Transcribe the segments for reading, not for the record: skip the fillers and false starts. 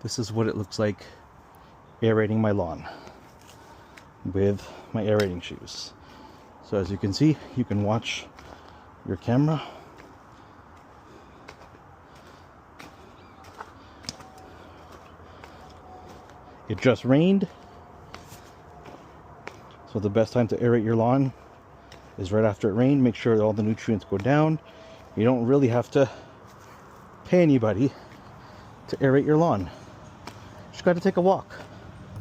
this is what it looks like aerating my lawn with my aerating shoes. So as you can see, you can watch your camera. It just rained, so the best time to aerate your lawn is right after it rained. Make sure that all the nutrients go down. You don't really have to pay anybody to aerate your lawn. Just got to take a walk.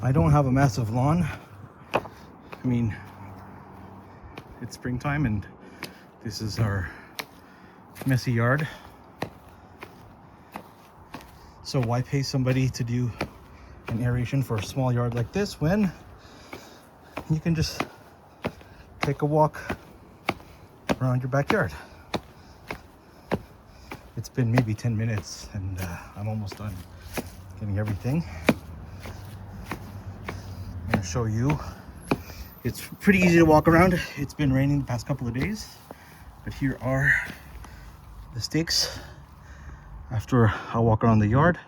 I don't have a massive lawn. I mean, it's springtime and this is our messy yard. So why pay somebody to do an aeration for a small yard like this when you can just take a walk around your backyard? It's been maybe 10 minutes and I'm almost done getting everything. I'm going to show you. It's pretty easy to walk around. It's been raining the past couple of days, but here are the stakes after I walk around the yard.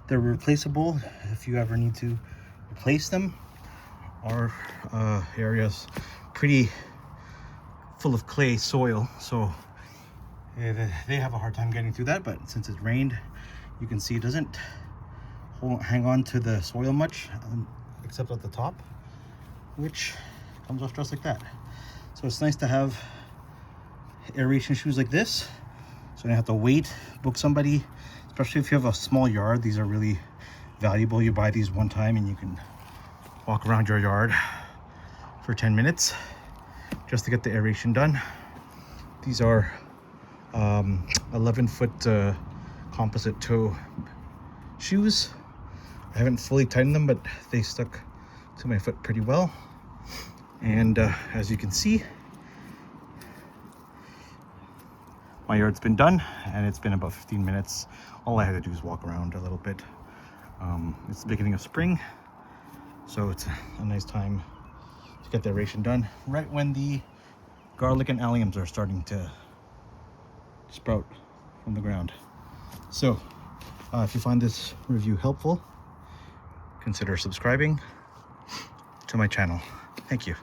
They're replaceable if you ever need to replace them. Our area's pretty full of clay soil, so they have a hard time getting through that, but since it's rained, you can see it doesn't hang on to the soil much, except at the top, which comes off just like that. So it's nice to have aeration shoes like this, so you don't have to wait, book somebody, especially if you have a small yard. These are really valuable. You buy these one time and you can walk around your yard for 10 minutes just to get the aeration done. These are 11-foot composite toe shoes. I haven't fully tightened them, but they stuck to my foot pretty well. And as you can see, my yard's been done and it's been about 15 minutes. All I had to do is walk around a little bit. It's the beginning of spring, so it's a nice time to get the aeration done right when the garlic and alliums are starting to sprout from the ground. So if you find this review helpful, consider subscribing to my channel. Thank you.